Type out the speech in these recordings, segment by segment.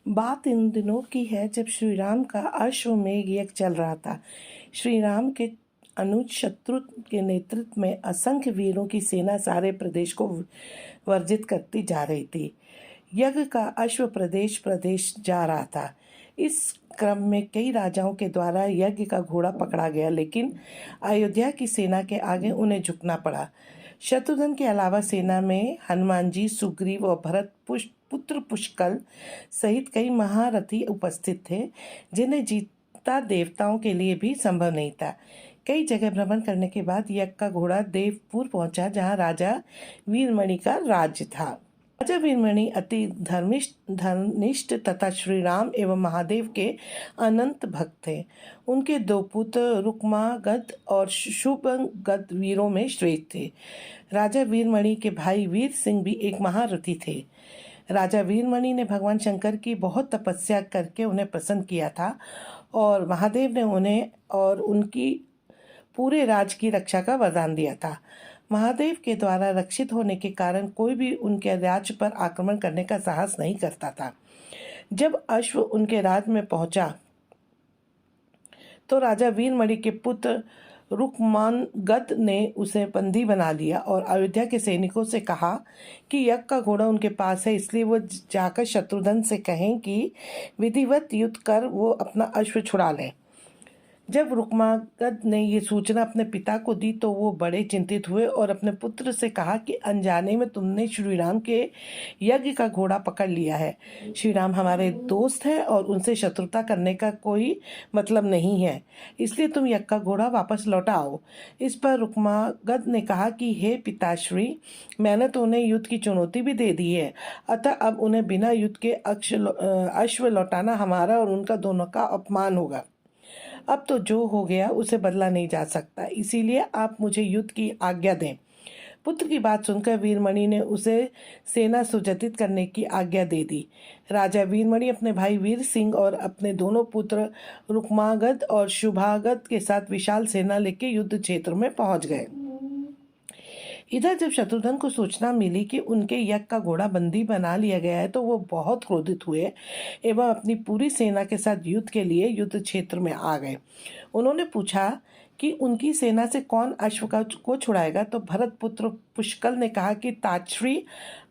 बात इन दिनों की है जब श्री राम का अश्वमेध यज्ञ चल रहा था। श्री राम के अनुज शत्रु के नेतृत्व में असंख्य वीरों की सेना सारे प्रदेश को वर्जित करती जा रही थी। यज्ञ का अश्व प्रदेश प्रदेश जा रहा था। इस क्रम में कई राजाओं के द्वारा यज्ञ का घोड़ा पकड़ा गया, लेकिन अयोध्या की सेना के आगे उन्हें झुकना पड़ा। शत्रुघ्न के अलावा सेना में हनुमान जी, सुग्रीव और भरत पुत्र पुष्कल सहित कई महारथी उपस्थित थे, जिन्हें जीतना देवताओं के लिए भी संभव नहीं था। कई जगह भ्रमण करने के बाद यज्ञ का घोड़ा देवपुर पहुंचा, जहां राजा वीरमणि का राज्य था। राजा वीरमणि अति धर्मनिष्ठ तथा श्री राम एवं महादेव के अनंत भक्त थे। उनके दो पुत्र रुक्मागध और शुभंगद वीरों में श्रेष्ठ थे। राजा वीरमणि के भाई वीर सिंह भी एक महारथी थे। राजा वीरमणि ने भगवान शंकर की बहुत तपस्या करके उन्हें प्रसन्न किया था और महादेव ने उन्हें और उनकी पूरे राज्य की रक्षा का वरदान दिया था। महादेव के द्वारा रक्षित होने के कारण कोई भी उनके राज्य पर आक्रमण करने का साहस नहीं करता था। जब अश्व उनके राज्य में पहुंचा तो राजा वीरमणि के पुत्र रुक्मांगद ने उसे बंदी बना लिया और अयोध्या के सैनिकों से कहा कि यज्ञ का घोड़ा उनके पास है, इसलिए वो जाकर शत्रुघ्न से कहें कि विधिवत युद्ध कर वो अपना अश्व छुड़ा लें। जब रुक्मांगद ने ये सूचना अपने पिता को दी तो वो बड़े चिंतित हुए और अपने पुत्र से कहा कि अनजाने में तुमने श्री राम के यज्ञ का घोड़ा पकड़ लिया है। श्री राम हमारे दोस्त हैं और उनसे शत्रुता करने का कोई मतलब नहीं है, इसलिए तुम यज्ञ का घोड़ा वापस लौटाओ। इस पर रुक्मांगद ने कहा कि हे पिताश्री, मैंने तो उन्हें युद्ध की चुनौती भी दे दी है, अतः अब उन्हें बिना युद्ध के अश्व लौटाना हमारा और उनका दोनों का अपमान होगा। अब तो जो हो गया उसे बदला नहीं जा सकता, इसीलिए आप मुझे युद्ध की आज्ञा दें। पुत्र की बात सुनकर वीरमणि ने उसे सेना सुजतित करने की आज्ञा दे दी। राजा वीरमणि अपने भाई वीर सिंह और अपने दोनों पुत्र रुक्मांगद और शुभांगद के साथ विशाल सेना लेकर युद्ध क्षेत्र में पहुंच गए। इधर जब शत्रुघ्न को सूचना मिली कि उनके यज्ञ का घोड़ा बंदी बना लिया गया है तो वो बहुत क्रोधित हुए एवं अपनी पूरी सेना के साथ युद्ध के लिए युद्ध क्षेत्र में आ गए। उन्होंने पूछा कि उनकी सेना से कौन अश्व को छुड़ाएगा, तो भरत पुत्र पुष्कल ने कहा कि तातश्री,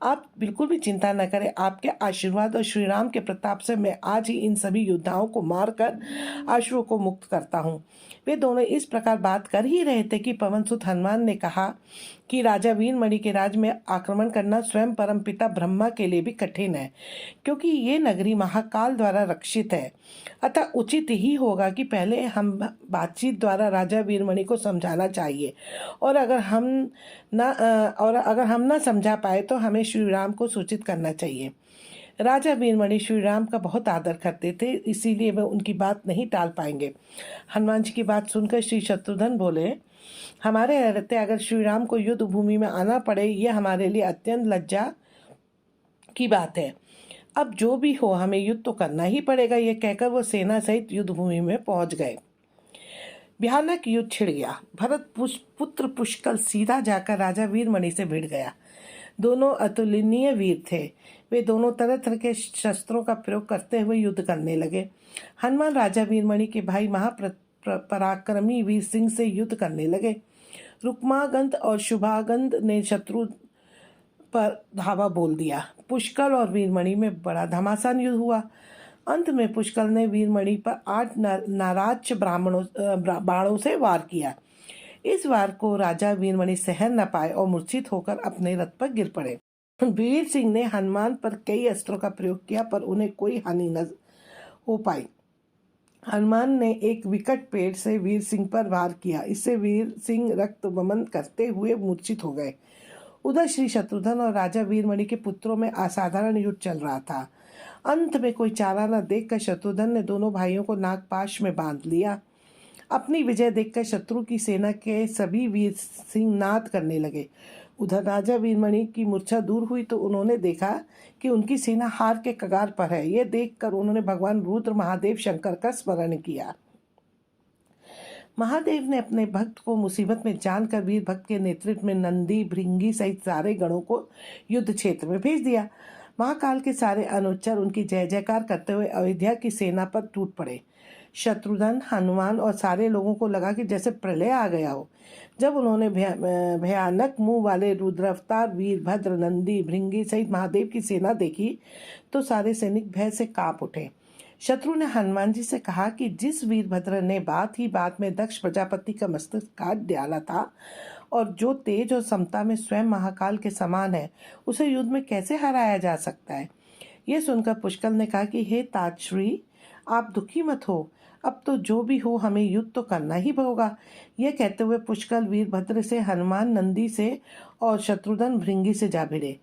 आप बिल्कुल भी चिंता न करें, आपके आशीर्वाद और श्री राम के प्रताप से मैं आज ही इन सभी योद्धाओं को मारकर अश्व को मुक्त करता हूँ। वे दोनों इस प्रकार बात कर ही रहे थे कि पवनसुत हनुमान ने कहा कि राजा वीरमणि के राज्य में आक्रमण करना स्वयं परमपिता ब्रह्मा के लिए भी कठिन है, क्योंकि ये नगरी महाकाल द्वारा रक्षित है। अतः उचित ही होगा कि पहले हम बातचीत द्वारा राजा वीरमणि को समझाना चाहिए, और अगर हम ना समझा पाए तो हमें श्री राम को सूचित करना चाहिए। राजा वीरमणि श्री राम का बहुत आदर करते थे, इसीलिए वे उनकी बात नहीं टाल पाएंगे। हनुमान जी की बात सुनकर श्री शत्रुघ्न बोले, हमारे रहते अगर श्री राम को युद्ध भूमि में आना पड़े, यह हमारे लिए अत्यंत लज्जा की बात है। अब जो भी हो, हमें युद्ध तो करना ही पड़ेगा। यह कहकर वो सेना सहित युद्ध भूमि में पहुंच गए। भयानक युद्ध छिड़ गया। भरत पुत्र पुष्कल सीधा जाकर राजा वीरमणि से भिड़ गया। दोनों अतुलनीय वीर थे। वे दोनों तरह तरह के शस्त्रों का प्रयोग करते हुए युद्ध करने लगे। हनुमान राजा वीरमणि के भाई महापराक्रमी वीर सिंह से युद्ध करने लगे। रुक्मांगद और शुभांगद ने शत्रु पर धावा बोल दिया। पुष्कल और वीरमणि में बड़ा घमासान युद्ध हुआ। अंत में पुष्कल ने वीरमणि पर 8 नाराज बाणों से वार किया। इस वार को राजा वीरमणि सहन न पाए और मूर्छित होकर अपने रथ पर गिर पड़े। वीर सिंह ने हनुमान पर कई अस्त्रों का प्रयोग किया, पर उन्हें कोई हानि न हो पाई। हनुमान ने एक विकट पेड़ से वीर सिंह पर वार किया। इससे वीर सिंह रक्त वमन करते हुए मूर्छित हो गए। उधर श्री शत्रुघ्न और राजा वीरमणि के पुत्रों में असाधारण युद्ध चल रहा था। अंत में कोई चारा न देखकर शत्रुघ्न ने दोनों भाइयों को नागपाश में बांध लिया। अपनी विजय देखकर शत्रु की सेना के सभी वीर सिंह नाद करने लगे। उधर राजा वीरमणि की मूर्छा दूर हुई तो उन्होंने देखा कि उनकी सेना हार के कगार पर है। यह देखकर उन्होंने भगवान रुद्र महादेव शंकर का स्मरण किया। महादेव ने अपने भक्त को मुसीबत में जानकर वीर भक्त के नेतृत्व में नंदी, भृंगी सहित सारे गणों को युद्ध क्षेत्र में भेज दिया। महाकाल के सारे अनुचर उनकी जय जयकार करते हुए अयोध्या की सेना पर टूट पड़े। शत्रुघ्न, हनुमान और सारे लोगों को लगा कि जैसे प्रलय आ गया हो। जब उन्होंने भयानक मुंह वाले रुद्रावतार वीरभद्र, नंदी, भृंगी सहित महादेव की सेना देखी तो सारे सैनिक भय से कांप उठे। शत्रु ने हनुमान जी से कहा कि जिस वीरभद्र ने बात ही बात में दक्ष प्रजापति का मस्तक काट डाला था और जो तेज और समता में स्वयं महाकाल के समान है, उसे युद्ध में कैसे हराया जा सकता है। यह सुनकर पुष्कल ने कहा कि हे ताजश्री, आप दुखी मत हो, अब तो जो भी हो हमें युद्ध तो करना ही होगा। यह कहते हुए पुष्कल वीरभद्र से, हनुमान नंदी से और शत्रुघ्न भृंगी से जा भिड़े।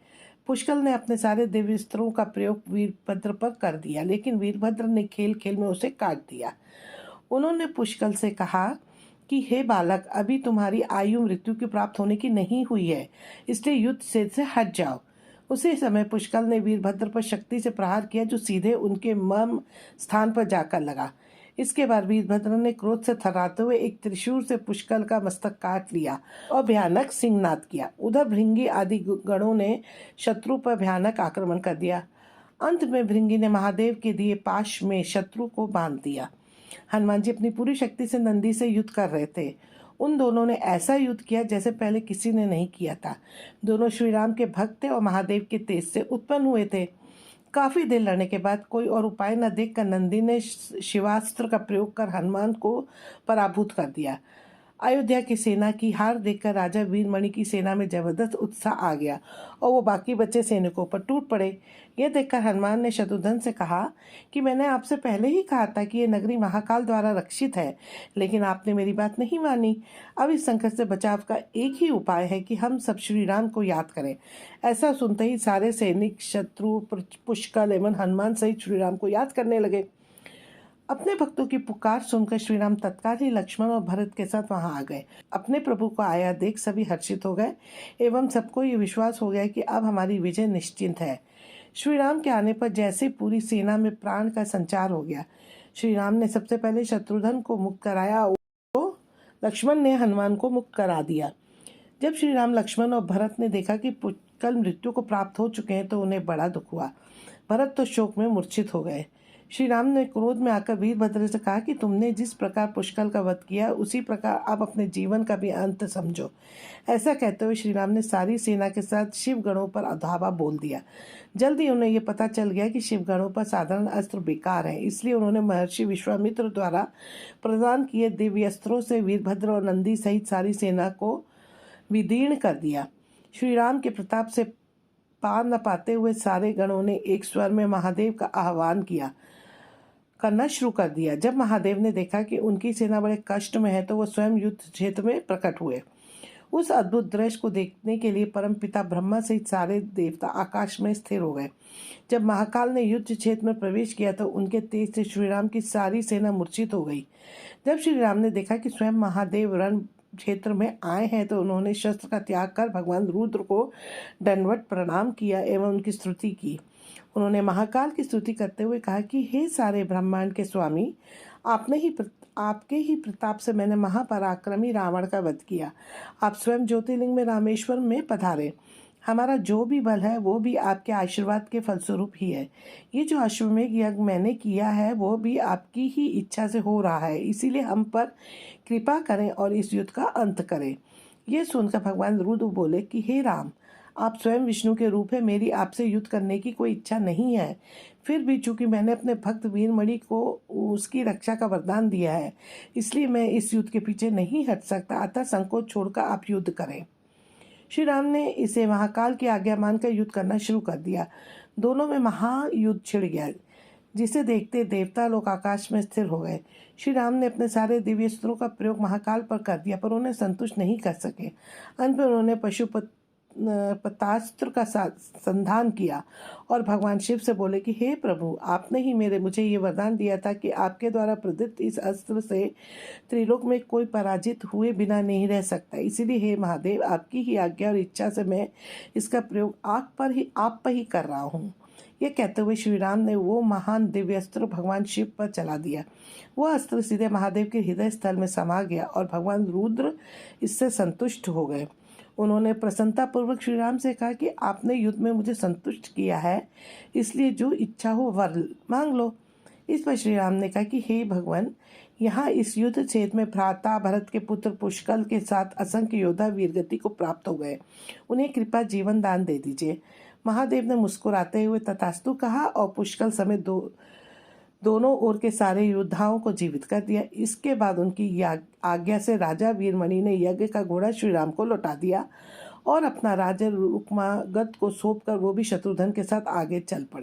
पुष्कल ने अपने सारे दिव्यास्त्रों का प्रयोग वीरभद्र पर कर दिया, लेकिन वीरभद्र ने खेल खेल में उसे काट दिया। उन्होंने पुष्कल से कहा कि हे बालक, अभी तुम्हारी आयु मृत्यु की प्राप्त होने की नहीं हुई है, इसलिए युद्ध से हट जाओ। उसी समय पुष्कल ने वीरभद्र पर शक्ति से प्रहार किया, जो सीधे उनके मर्म स्थान पर जाकर लगा। इसके बाद वीरभद्र ने क्रोध से थर्राते हुए एक त्रिशूल से पुष्कल का मस्तक काट लिया और भयानक सिंहनाद किया। उधर भृंगी आदि गणों ने शत्रु पर भयानक आक्रमण कर दिया। अंत में भृंगी ने महादेव के दिए पाश में शत्रु को बांध दिया। हनुमान जी अपनी पूरी शक्ति से नंदी से युद्ध कर रहे थे। उन दोनों ने ऐसा युद्ध किया जैसे पहले किसी ने नहीं किया था। दोनों श्री राम के भक्त थे और महादेव के तेज से उत्पन्न हुए थे। काफी देर लड़ने के बाद कोई और उपाय न देखकर नंदी ने शिवास्त्र का प्रयोग कर हनुमान को पराभूत कर दिया। अयोध्या की सेना की हार देखकर राजा वीरमणि की सेना में जबरदस्त उत्साह आ गया और वो बाकी बचे सैनिकों पर टूट पड़े। यह देखकर हनुमान ने शत्रुघ्न से कहा कि मैंने आपसे पहले ही कहा था कि यह नगरी महाकाल द्वारा रक्षित है, लेकिन आपने मेरी बात नहीं मानी। अब इस संकट से बचाव का एक ही उपाय है कि हम सब श्री राम को याद करें। ऐसा सुनते ही सारे सैनिक शत्रु, पुष्कल एवं हनुमान सहित श्री राम को याद करने लगे। अपने भक्तों की पुकार सुनकर श्रीराम तत्काल ही लक्ष्मण और भरत के साथ वहां आ गए। अपने प्रभु को आया देख सभी हर्षित हो गए एवं सबको ये विश्वास हो गया कि अब हमारी विजय निश्चिंत है। श्री राम के आने पर जैसे पूरी सेना में प्राण का संचार हो गया। श्री राम ने सबसे पहले शत्रुघ्न को मुक्त कराया और लक्ष्मण ने हनुमान को मुक्त करा दिया। जब श्री राम, लक्ष्मण और भरत ने देखा कि पुष्कल मृत्यु को प्राप्त हो चुके हैं तो उन्हें बड़ा दुख हुआ। भरत तो शोक में मूर्छित हो गए। श्री राम ने क्रोध में आकर वीरभद्र से कहा कि तुमने जिस प्रकार पुष्कल का वध किया उसी प्रकार आप अपने जीवन का भी अंत समझो। ऐसा कहते हुए श्री राम ने सारी सेना के साथ शिवगणों पर धावा बोल दिया। जल्दी उन्हें यह पता चल गया कि शिवगणों पर साधारण अस्त्र बेकार है, इसलिए उन्होंने महर्षि विश्वामित्र द्वारा प्रदान किए दिव्य अस्त्रों से वीरभद्र और नंदी सहित सारी सेना को विदीर्ण कर दिया। श्री राम के प्रताप से पार न पाते हुए सारे गणों ने एक स्वर में महादेव का आह्वान करना शुरू कर दिया। जब महादेव ने देखा कि उनकी सेना बड़े कष्ट में है तो वो स्वयं युद्ध क्षेत्र में प्रकट हुए। उस अद्भुत दृश्य को देखने के लिए परमपिता ब्रह्मा सहित सारे देवता आकाश में स्थिर हो गए। जब महाकाल ने युद्ध क्षेत्र में प्रवेश किया तो उनके तेज से श्रीराम की सारी सेना मूर्छित हो गई। जब श्री राम ने देखा कि स्वयं महादेव रण क्षेत्र में आए हैं तो उन्होंने शस्त्र का त्याग कर भगवान रुद्र को दंडवत प्रणाम किया एवं उनकी स्तुति की। उन्होंने महाकाल की स्तुति करते हुए कहा कि हे सारे ब्रह्मांड के स्वामी, आपके ही प्रताप से मैंने महापराक्रमी रावण का वध किया। आप स्वयं ज्योतिर्लिंग में रामेश्वर में पधारे। हमारा जो भी बल है वो भी आपके आशीर्वाद के फलस्वरूप ही है। ये जो अश्वमेध यज्ञ मैंने किया है वो भी आपकी ही इच्छा से हो रहा है, इसीलिए हम पर कृपा करें और इस युद्ध का अंत करें। ये सुनकर भगवान रुद्र बोले कि हे राम, आप स्वयं विष्णु के रूप है, मेरी आपसे युद्ध करने की कोई इच्छा नहीं है। फिर भी चूंकि मैंने अपने भक्त वीरमणि को उसकी रक्षा का वरदान दिया है, इसलिए मैं इस युद्ध के पीछे नहीं हट सकता, अतः संकोच छोड़कर आप युद्ध करें। श्री राम ने इसे महाकाल की आज्ञा मानकर युद्ध करना शुरू कर दिया। दोनों में महायुद्ध छिड़ गया, जिसे देखते देवता लोग आकाश में स्थिर हो गए। श्री राम ने अपने सारे दिव्यास्त्रों का प्रयोग महाकाल पर कर दिया, पर उन्हें संतुष्ट नहीं कर सके। अंत में उन्होंने पशुपतास्त्र का संधान किया और भगवान शिव से बोले कि हे प्रभु, आपने ही मुझे ये वरदान दिया था कि आपके द्वारा प्रदत्त इस अस्त्र से त्रिलोक में कोई पराजित हुए बिना नहीं रह सकता। इसीलिए हे महादेव, आपकी ही आज्ञा और इच्छा से मैं इसका प्रयोग आप पर ही कर रहा हूँ। यह कहते हुए श्री राम ने वो महान दिव्यास्त्र भगवान शिव पर चला दिया। वह अस्त्र सीधे महादेव के हृदय स्थल में समा गया और भगवान रुद्र इससे संतुष्ट हो गए। उन्होंने प्रसन्नतापूर्वक श्री राम से कहा कि आपने युद्ध में मुझे संतुष्ट किया है, इसलिए जो इच्छा हो वर मांग लो। इस पर श्री राम ने कहा कि हे भगवान, यहाँ इस युद्ध क्षेत्र में भ्राता भरत के पुत्र पुष्कल के साथ असंख्य योद्धा वीरगति को प्राप्त हो गए, उन्हें कृपा जीवन दान दे दीजिए। महादेव ने मुस्कुराते हुए तथास्तु कहा और पुष्कल समेत दोनों ओर के सारे योद्धाओं को जीवित कर दिया। इसके बाद उनकी आज्ञा से राजा वीरमणि ने यज्ञ का घोड़ा श्री राम को लौटा दिया और अपना राज्य रुक्मागत को सौंपकर वो भी शत्रुघ्न के साथ आगे चल पड़े।